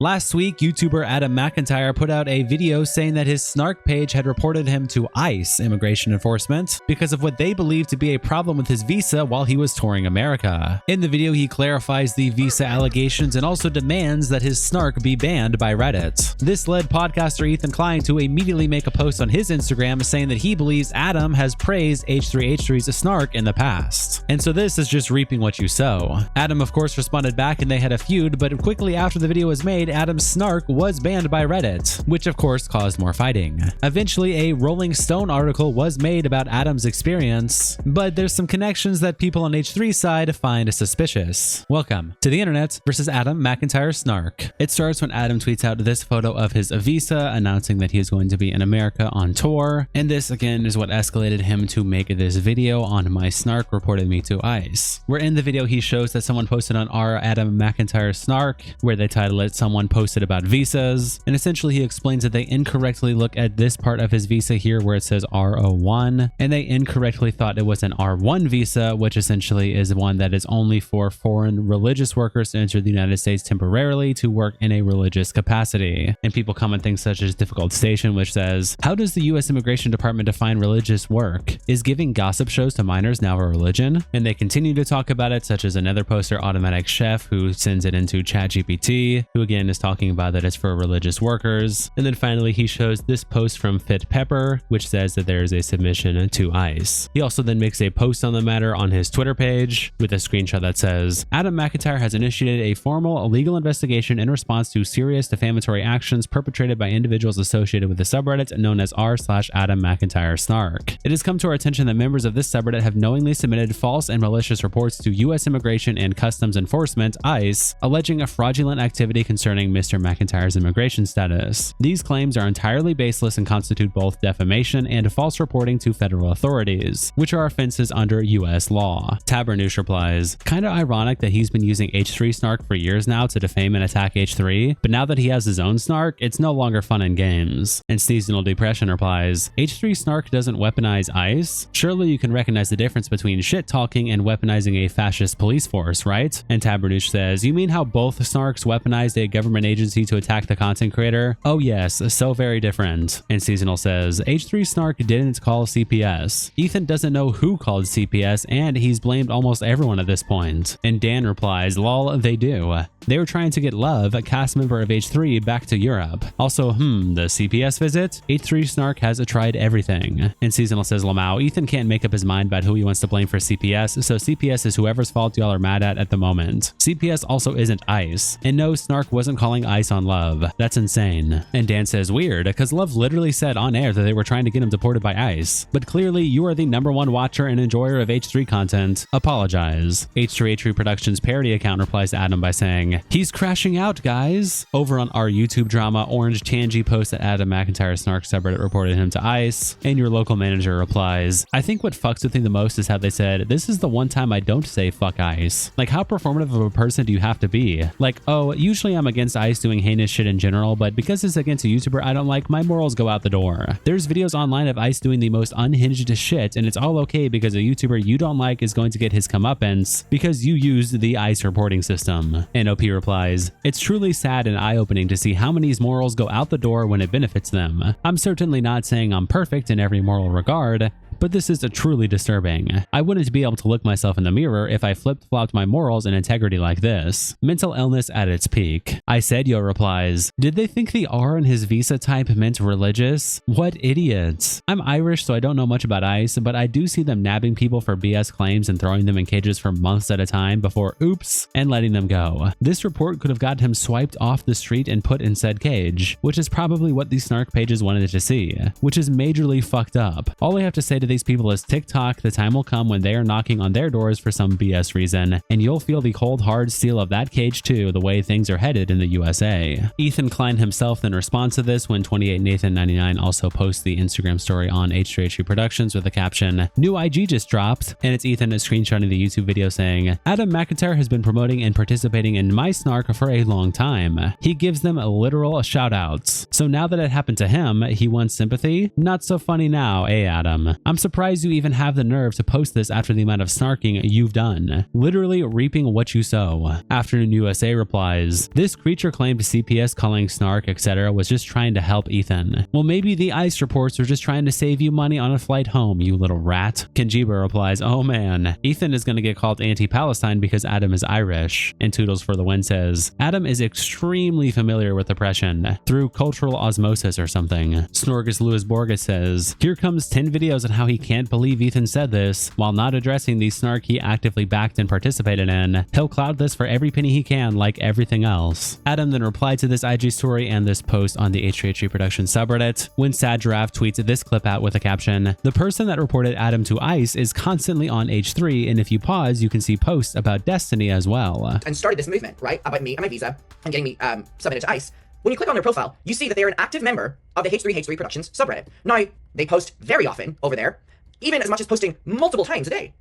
Last week, YouTuber Adam McIntyre put out a video saying that his Snark page had reported him to ICE, immigration enforcement, because of what they believe to be a problem with his visa while he was touring America. In the video, he clarifies the visa allegations and also demands that his Snark be banned by Reddit. This led podcaster Ethan Klein to immediately make a post on his Instagram saying that he believes Adam has praised H3H3's Snark in the past. And so this is just reaping what you sow. Adam, of course, responded back and they had a feud, but quickly after the video was made, Adam's Snark was banned by Reddit, which of course caused more fighting. Eventually, a Rolling Stone article was made about Adam's experience, but there's some connections that people on H3's side find suspicious. Welcome to the internet versus Adam McIntyre Snark. It starts when Adam tweets out this photo of his visa, announcing that he is going to be in America on tour, and this again is what escalated him to make this video on my Snark reported me to ICE. Where in the video he shows that someone posted on our Adam McIntyre Snark, where they title it "Someone Posted About Visas," and essentially he explains that they incorrectly look at this part of his visa here where it says R01, and they incorrectly thought it was an R1 visa, which essentially is one that is only for foreign religious workers to enter the United States temporarily to work in a religious capacity. And people comment things such as Difficult Station, which says, "How does the US Immigration Department define religious work? Is giving gossip shows to minors now a religion?" And they continue to talk about it, such as another poster, Automatic Chef, who sends it into ChatGPT, who again is talking about that it's for religious workers. And then finally he shows this post from Fit Pepper, which says that there is a submission to ICE. He also then makes a post on the matter on his Twitter page with a screenshot that says, "Adam McIntyre has initiated a formal legal investigation in response to serious defamatory actions perpetrated by individuals associated with the subreddit known as r/Adam McIntyre Snark. It has come to our attention that members of this subreddit have knowingly submitted false and malicious reports to U.S. Immigration and Customs Enforcement, ICE, alleging a fraudulent activity concerning Mr. McIntyre's immigration status. These claims are entirely baseless and constitute both defamation and false reporting to federal authorities, which are offenses under U.S. law." Tabernouche replies, "Kinda ironic that he's been using H3 Snark for years now to defame and attack H3, but now that he has his own Snark, it's no longer fun and games." And Seasonal Depression replies, "H3 Snark doesn't weaponize ICE? Surely you can recognize the difference between shit talking and weaponizing a fascist police force, right?" And Tabernouche says, "You mean how both Snarks weaponized a government agency to attack the content creator? Oh yes, so very different." And Seasonal says, "H3 Snark didn't call CPS. Ethan doesn't know who called CPS and he's blamed almost everyone at this point." And Dan replies, "Lol, they do. They were trying to get Love, a cast member of H3, back to Europe. Also, the CPS visit? H3 Snark has tried everything." And Seasonal says, "Lamau, Ethan can't make up his mind about who he wants to blame for CPS, so CPS is whoever's fault y'all are mad at the moment. CPS also isn't ICE. And no, Snark wasn't calling ICE on Love. That's insane." And Dan says, "Weird, because Love literally said on air that they were trying to get him deported by ICE. But clearly you are the #1 watcher and enjoyer of H3 content. Apologize." H3H3 Productions parody account replies to Adam by saying, "He's crashing out, guys." Over on our YouTube drama, Orange Tangy posts that Adam McIntyre Snark subreddit reported him to ICE, and your local manager replies, "I think what fucks with me the most is how they said, this is the one time I don't say fuck ICE. Like, how performative of a person do you have to be? Like, oh, usually I'm against ICE doing heinous shit in general, but because it's against a YouTuber I don't like, my morals go out the door. There's videos online of ICE doing the most unhinged shit, and it's all okay because a YouTuber you don't like is going to get his comeuppance because you used the ICE reporting system." And OP replies, "It's truly sad and eye-opening to see how many morals go out the door when it benefits them. I'm certainly not saying I'm perfect in every moral regard, but this is truly disturbing. I wouldn't be able to look myself in the mirror if I flip-flopped my morals and integrity like this. Mental illness at its peak." I said Yo replies, "Did they think the R in his visa type meant religious? What idiots. I'm Irish, so I don't know much about ICE, but I do see them nabbing people for BS claims and throwing them in cages for months at a time before oops and letting them go. This report could have got him swiped off the street and put in said cage, which is probably what these Snark pages wanted to see, which is majorly fucked up. All I have to say to these people is TikTok, the time will come when they are knocking on their doors for some BS reason, and you'll feel the cold hard steel of that cage too, the way things are headed in the USA." Ethan Klein himself then responds to this when 28Nathan99 also posts the Instagram story on H3H3 Productions with the caption, "New IG just dropped," and it's Ethan screenshotting the YouTube video saying, "Adam McIntyre has been promoting and participating in my Snark for a long time. He gives them literal shout outs. So now that it happened to him, he wants sympathy? Not so funny now, eh Adam? I'm surprised you even have the nerve to post this after the amount of snarking you've done. Literally reaping what you sow. Afternoon USA replies, this creature claimed CPS calling Snark etc. was just trying to help Ethan. Well, maybe the ICE reports were just trying to save you money on a flight home, you little rat. Kenjiba replies, oh man, Ethan is gonna get called anti-Palestine because Adam is Irish. And Toodles for the Win says, Adam is extremely familiar with oppression through cultural osmosis or something. Snorgus Lewis Borges says, here comes 10 videos on how he can't believe Ethan said this while not addressing the snark he actively backed and participated in. He'll cloud this for every penny he can, like everything else. Adam then replied to this IG story and this post on the H3H3 Production subreddit when Sad Giraffe tweets this clip out with a caption, the person that reported Adam to ICE is constantly on H3, and if you pause you can see posts about Destiny as well. And started this movement, right, about me and my visa and getting me submitted to ICE. When you click on their profile, you see that they're an active member of the H3H3 Productions subreddit. Now, they post very often over there, even as much as posting multiple times a day.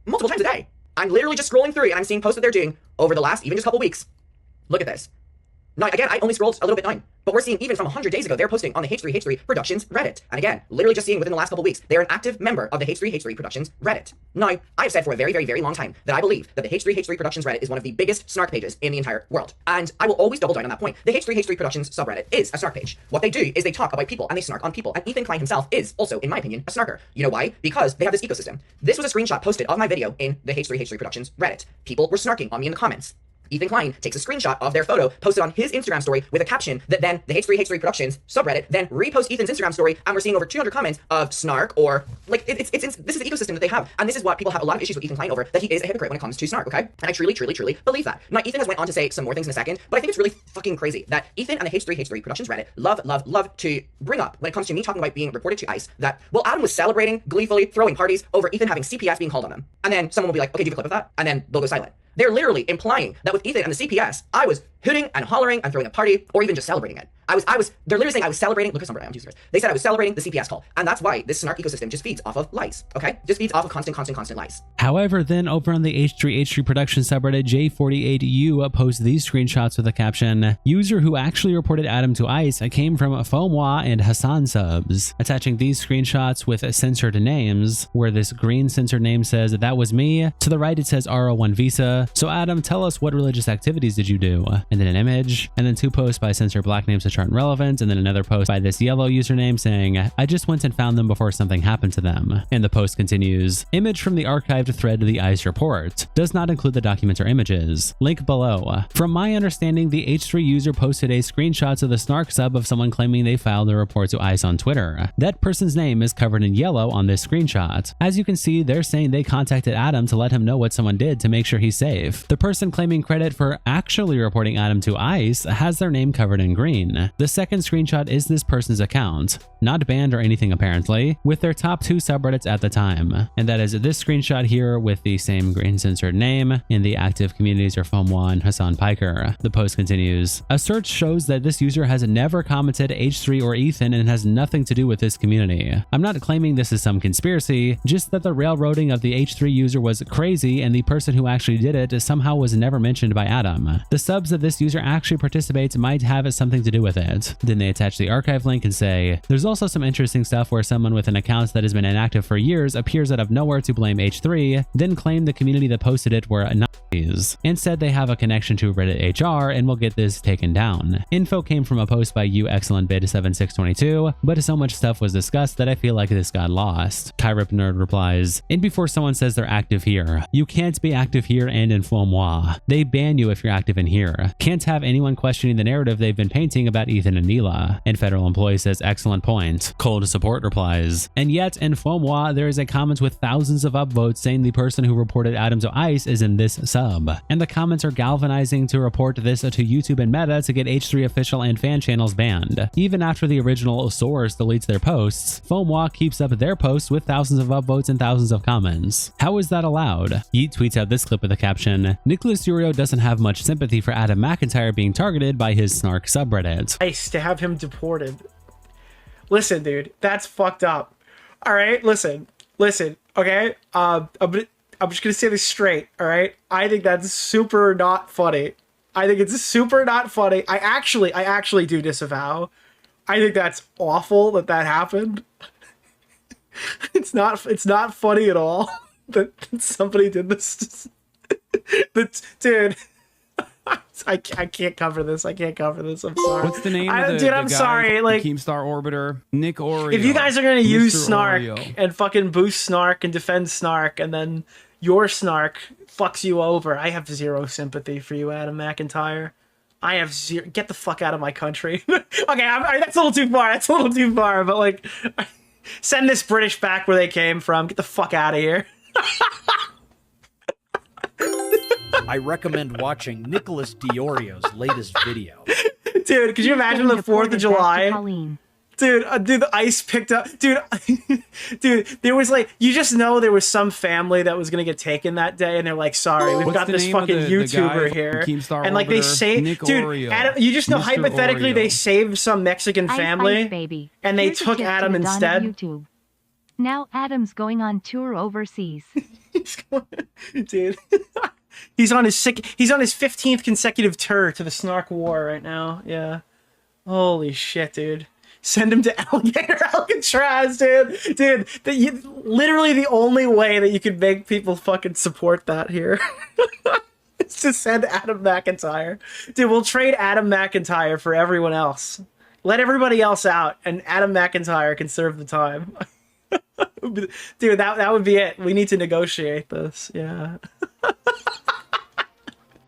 I'm literally just scrolling through and I'm seeing posts that they're doing over the last even just couple weeks. Look at this. Now, again, I only scrolled a little bit down, but we're seeing even from 100 days ago, they're posting on the H3H3 Productions Reddit. And again, literally just seeing within the last couple weeks, they're an active member of the H3H3 Productions Reddit. Now, I've said for a very, very, very long time that I believe that the H3H3 Productions Reddit is one of the biggest snark pages in the entire world. And I will always double down on that point. The H3H3 Productions subreddit is a snark page. What they do is they talk about people and they snark on people. And Ethan Klein himself is also, in my opinion, a snarker. You know why? Because they have this ecosystem. This was a screenshot posted of my video in the H3H3 Productions Reddit. People were snarking on me in the comments. Ethan Klein takes a screenshot of their photo, posted on his Instagram story with a caption that then the H3H3 Productions subreddit then reposts Ethan's Instagram story, and we're seeing over 200 comments of snark or like this is the ecosystem that they have, and this is what people have a lot of issues with Ethan Klein over, that he is a hypocrite when it comes to snark, okay? And I truly believe that. Now, Ethan has went on to say some more things in a second, but I think it's really fucking crazy that Ethan and the H3H3 Productions Reddit love to bring up when it comes to me talking about being reported to ICE that, well, Adam was celebrating gleefully, throwing parties over Ethan having CPS being called on them. And then someone will be like, okay, do you have a clip of that? And then they'll go silent. They're literally implying that with Ethan and the CPS, I was hooting and hollering and throwing a party, or even just celebrating it. They're literally saying I was celebrating, look at somebody, I'm Jesus Christ. They said I was celebrating the CPS call. And that's why this snark ecosystem just feeds off of lies, okay? Just feeds off of constant lies. However, then over on the H3H3 Production subreddit, J48U posts these screenshots with the caption, user who actually reported Adam to ICE came from Fomwa and Hassan subs. Attaching these screenshots with censored names, where this green censored name says that was me. To the right, it says R01 Visa. So Adam, tell us what religious activities did you do? And then an image, and then 2 posts by censored black names which aren't relevant, and then another post by this yellow username saying, I just went and found them before something happened to them. And the post continues, image from the archived thread of the ICE report. Does not include the documents or images. Link below. From my understanding, the H3 user posted a screenshot of the snark sub of someone claiming they filed a report to ICE on Twitter. That person's name is covered in yellow on this screenshot. As you can see, they're saying they contacted Adam to let him know what someone did to make sure he's safe. The person claiming credit for actually reporting Adam to ICE has their name covered in green. The second screenshot is this person's account, not banned or anything apparently, with their top 2 subreddits at the time. And that is this screenshot here with the same green censored name. In the active communities are Fomwa and Hassan Piker. The post continues, a search shows that this user has never commented H3 or Ethan and has nothing to do with this community. I'm not claiming this is some conspiracy, just that the railroading of the H3 user was crazy and the person who actually did it somehow was never mentioned by Adam. The subs that this user actually participates might have something to do with it. Then they attach the archive link and say, there's also some interesting stuff where someone with an account that has been inactive for years appears out of nowhere to blame H3, then claim the community that posted it were Nazis, and said they have a connection to Reddit HR and will get this taken down. Info came from a post by uexcellentbid7622, but so much stuff was discussed that I feel like this got lost. Kyrip Nerd replies, and before someone says they're active here, you can't be active here and in Fomwa. They ban you if you're active in here. Can't have anyone questioning the narrative they've been painting about Ethan and Mila. And federal employee says, excellent point. Cold support replies, and yet in Fomwa there is a comment with thousands of upvotes saying the person who reported Adam to ICE is in this sub. And the comments are galvanizing to report this to YouTube and Meta to get H3 official and fan channels banned. Even after the original source deletes their posts, Fomwa keeps up their posts with thousands of upvotes and thousands of comments. How is that allowed? Yeet tweets out this clip with the caption, Nicholas DeOrio doesn't have much sympathy for Adam McIntyre being targeted by his snark subreddit. Nice to have him deported. Listen, dude, that's fucked up. All right, listen, okay? I'm just gonna say this straight, all right? I think that's super not funny. I think it's super not funny. I actually do disavow. I think that's awful that happened. It's not funny at all that somebody did this. Dude, I can't cover this. I can't cover this. I'm sorry. What's the name of the dude, I'm guy sorry. from Like, Keemstar Orbiter? DeOrio. if you guys are gonna use Mr. Snark Oreo. and fucking boost Snark and defend Snark, and then your Snark fucks you over, I have zero sympathy for you, Adam McIntyre. I have zero. Get the fuck out of my country. Okay, that's a little too far. That's a little too far. But like, send this British back where they came from. Get the fuck out of here. I recommend watching Nicholas DeOrio's latest video. Dude, could you imagine the 4th of July? Dude, the ice picked up. Dude, there was like, you just know there was some family that was gonna get taken that day, and they're like, sorry, we've got this fucking YouTuber here, and like they saved, dude, Adam, you just know hypothetically they saved some Mexican family, baby. And they took Adam instead. YouTube. Now Adam's going on tour overseas. Dude, he's on his 15th consecutive tour to the Snark War right now. Yeah, holy shit, dude. Send him to Alligator Alcatraz, dude. Dude, literally the only way that you could make people fucking support that here is to send Adam McIntyre. Dude, we'll trade Adam McIntyre for everyone else. Let everybody else out, and Adam McIntyre can serve the time. Dude, that would be it. We need to negotiate this. Yeah.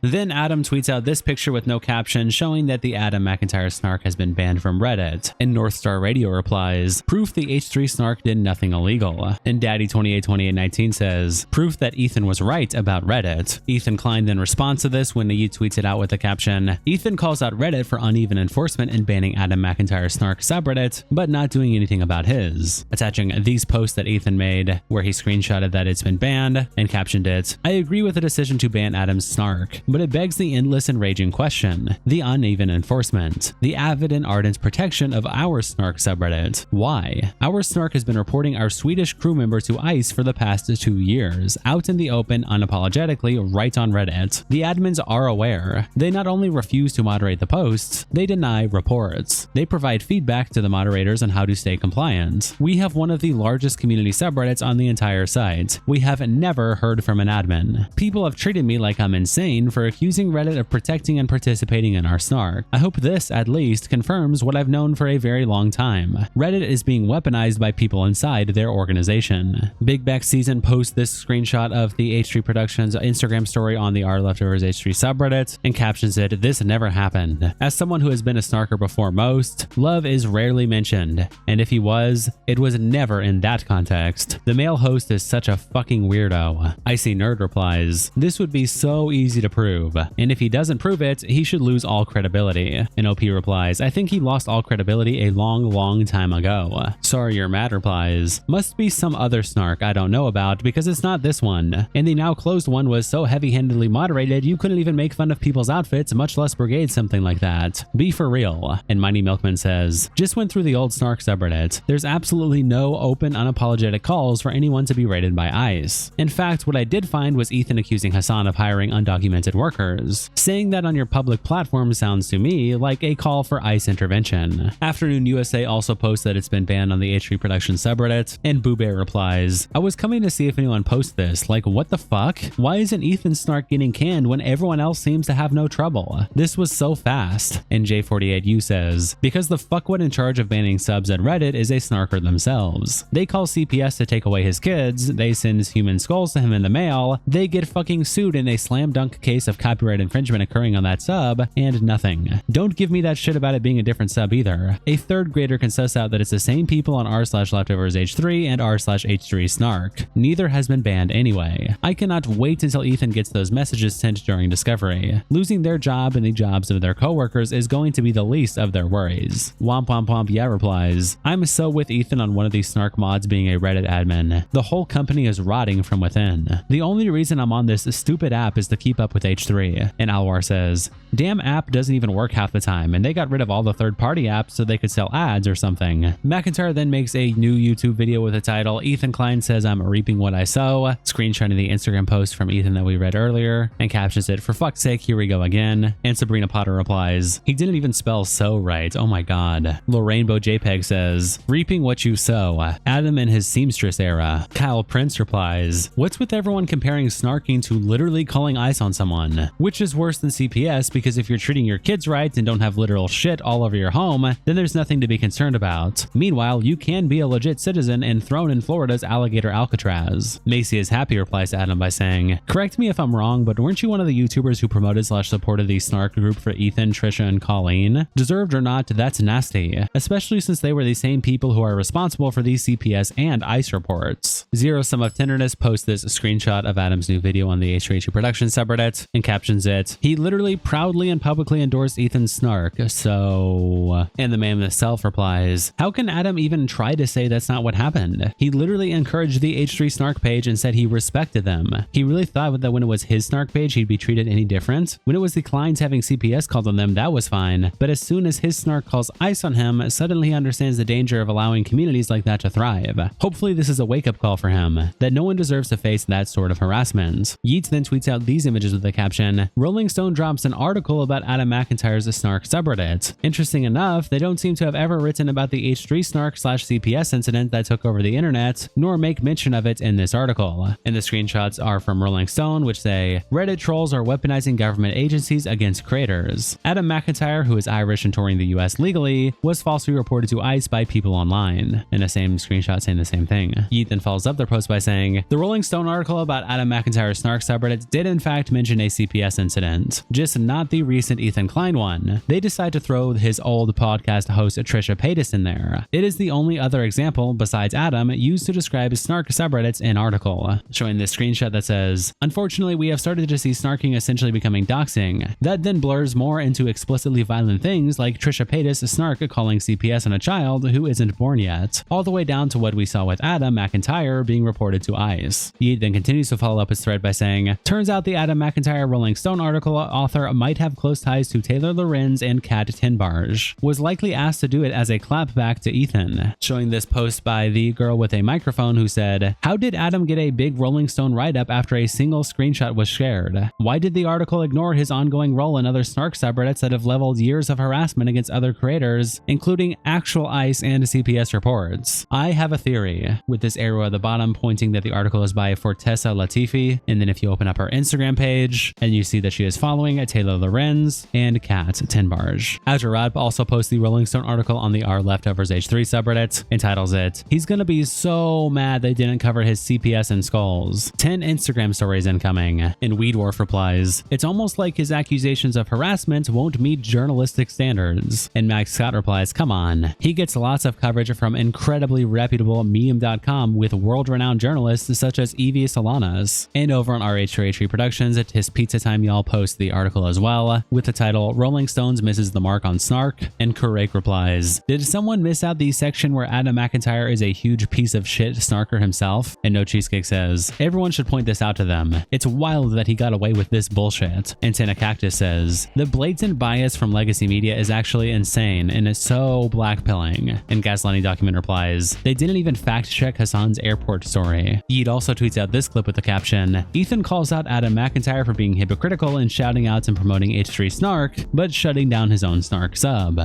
Then Adam tweets out this picture with no caption showing that the Adam McIntyre snark has been banned from Reddit. And North Star Radio replies, proof the H3 snark did nothing illegal. And Daddy282819 says, proof that Ethan was right about Reddit. Ethan Klein then responds to this when the tweets it out with the caption, Ethan calls out Reddit for uneven enforcement and banning Adam McIntyre snark subreddit, but not doing anything about his. Attaching these posts that Ethan made, where he screenshotted that it's been banned and captioned it, I agree with the decision to ban Adam's snark, but it begs the endless and raging question, the uneven enforcement, the avid and ardent protection of our snark subreddit. Why? Our snark has been reporting our Swedish crew member to ICE for the past 2 years, out in the open unapologetically right on Reddit. The admins are aware. They not only refuse to moderate the posts, they deny reports. They provide feedback to the moderators on how to stay compliant. We have one of the largest community subreddits on the entire site. We have never heard from an admin. People have treated me like I'm insane for accusing Reddit of protecting and participating in our snark. I hope this, at least, confirms what I've known for a very long time. Reddit is being weaponized by people inside their organization. Big Back Season posts this screenshot of the H3 Productions Instagram story on the r/LeftoversH3 subreddit and captions it, this never happened. As someone who has been a snarker before most, love is rarely mentioned, and if he was, it was never in that context. The male host is such a fucking weirdo. Icy Nerd replies, this would be so easy to prove, and if he doesn't prove it, he should lose all credibility. And OP replies, I think he lost all credibility a long time ago. Sorry You're Mad replies, must be some other snark I don't know about because it's not this one. And the now closed one was so heavy-handedly moderated you couldn't even make fun of people's outfits, much less brigade something like that. Be for real. And Mighty Milkman says, just went through the old snark subreddit. There's absolutely no open, unapologetic calls for anyone to be raided by ICE. In fact, what I did find was Ethan accusing Hassan of hiring undocumented workers. Saying that on your public platform sounds to me like a call for ICE intervention. Afternoon USA also posts that it's been banned on the H3 Production subreddit, and Boo Bear replies, I was coming to see if anyone posts this, like what the fuck? Why isn't Ethan snark getting canned when everyone else seems to have no trouble? This was so fast. And J48U says, because the fuckwit in charge of banning subs at Reddit is a snarker themselves. They call CPS to take away his kids, they send human skulls to him in the mail, they get fucking sued in a slam dunk case of copyright infringement occurring on that sub, and nothing. Don't give me that shit about it being a different sub either. A third grader can suss out that it's the same people on r/LeftoversH3 and r/H3 snark. Neither has been banned anyway. I cannot wait until Ethan gets those messages sent during discovery. Losing their job and the jobs of their coworkers is going to be the least of their worries. Womp womp womp yeah replies, I'm so with Ethan on one of these snark mods being a Reddit admin. The whole company is rotting from within. The only reason I'm on this stupid app is to keep up with H3 LeftoversH3. And Alwar says, damn app doesn't even work half the time, and they got rid of all the third-party apps so they could sell ads or something. McIntyre then makes a new YouTube video with the title, Ethan Klein says I'm reaping what I sow, screenshotting the Instagram post from Ethan that we read earlier, and captions it, for fuck's sake, here we go again. And Sabrina Potter replies, he didn't even spell so right, oh my god. Rainbow JPEG says, reaping what you sow, Adam in his seamstress era. Kyle Prince replies, what's with everyone comparing snarking to literally calling ice on someone? Which is worse than CPS, because if you're treating your kids right and don't have literal shit all over your home, then there's nothing to be concerned about. Meanwhile, you can be a legit citizen and thrown in Florida's alligator Alcatraz. Macy is happy replies to Adam by saying, correct me if I'm wrong, but weren't you one of the YouTubers who promoted / supported the Snark group for Ethan, Trisha, and Colleen? Deserved or not, that's nasty. Especially since they were the same people who are responsible for these CPS and ICE reports. Zero Sum of Tenderness posts this screenshot of Adam's new video on the H3 Productions subreddit and captions it, he literally proudly and publicly endorsed Ethan's snark, so... And the man himself replies, how can Adam even try to say that's not what happened? He literally encouraged the H3 snark page and said he respected them. He really thought that when it was his snark page he'd be treated any different? When it was the Kleins having CPS called on them, that was fine, but as soon as his snark calls ice on him, suddenly he understands the danger of allowing communities like that to thrive. Hopefully this is a wake-up call for him, that no one deserves to face that sort of harassment. Yeats then tweets out these images with the caption, Rolling Stone drops an article about Adam McIntyre's snark subreddit. Interesting enough, they don't seem to have ever written about the H3 snark / CPS incident that took over the internet, nor make mention of it in this article. And the screenshots are from Rolling Stone, which say, Reddit trolls are weaponizing government agencies against creators. Adam McIntyre, who is Irish and touring the US legally, was falsely reported to ICE by people online. And the same screenshot saying the same thing. Yeet then follows up their post by saying, the Rolling Stone article about Adam McIntyre's snark subreddit did in fact mention a CPS incident, just not the recent Ethan Klein one. They decide to throw his old podcast host Trisha Paytas in there. It is the only other example, besides Adam, used to describe snark subreddits in article, showing this screenshot that says, unfortunately we have started to see snarking essentially becoming doxing. That then blurs more into explicitly violent things like Trisha Paytas snark calling CPS on a child who isn't born yet, all the way down to what we saw with Adam McIntyre being reported to ICE. Yeet then continues to follow up his thread by saying, turns out the Adam McIntyre Rolling Stone article author might have close ties to Taylor Lorenz and Kat Tenbarge, was likely asked to do it as a clapback to Ethan, showing this post by the girl with a microphone who said, how did Adam get a big Rolling Stone write-up after a single screenshot was shared? Why did the article ignore his ongoing role in other snark subreddits that have leveled years of harassment against other creators, including actual ICE and CPS reports? I have a theory, with this arrow at the bottom pointing that the article is by Fortessa Latifi, and then if you open up her Instagram page, and you see that she is following Taylor Lorenz and Kat Tenbarge. Azurad also posts the Rolling Stone article on the r/LeftoversH3 subreddit and titles it, he's gonna be so mad they didn't cover his CPS and skulls. 10 Instagram stories incoming. And Weedwarf replies, it's almost like his accusations of harassment won't meet journalistic standards. And Max Scott replies, come on. He gets lots of coverage from incredibly reputable meme.com with world-renowned journalists such as Evie Solanas. And over on RH3 Productions, at his Pizza Time y'all post the article as well, with the title, Rolling Stones misses the mark on snark. And Kurek replies, did someone miss out the section where Adam McIntyre is a huge piece of shit snarker himself? And No Cheesecake says, everyone should point this out to them. It's wild that he got away with this bullshit. And Tana Cactus says, the blatant bias from legacy media is actually insane and it's so blackpilling. And Gaslani Document replies, they didn't even fact check Hassan's airport story. Yeet also tweets out this clip with the caption, Ethan calls out Adam McIntyre for being hypocritical and shouting out and promoting H3 snark, but shutting down his own snark sub.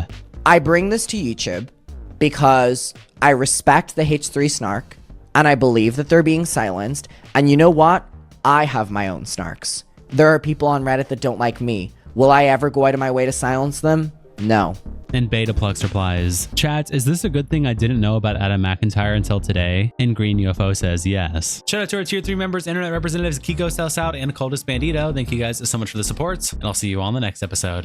I bring this to YouTube because I respect the H3 snark and I believe that they're being silenced. And you know what? I have my own snarks. There are people on Reddit that don't like me. Will I ever go out of my way to silence them? No. And Betaplex replies, chat, is this a good thing I didn't know about Adam McIntyre until today? And Green UFO says yes. Shout out to our tier 3 members, internet representatives Kiko South and Coldest Bandito. Thank you guys so much for the support, and I'll see you all in the next episode.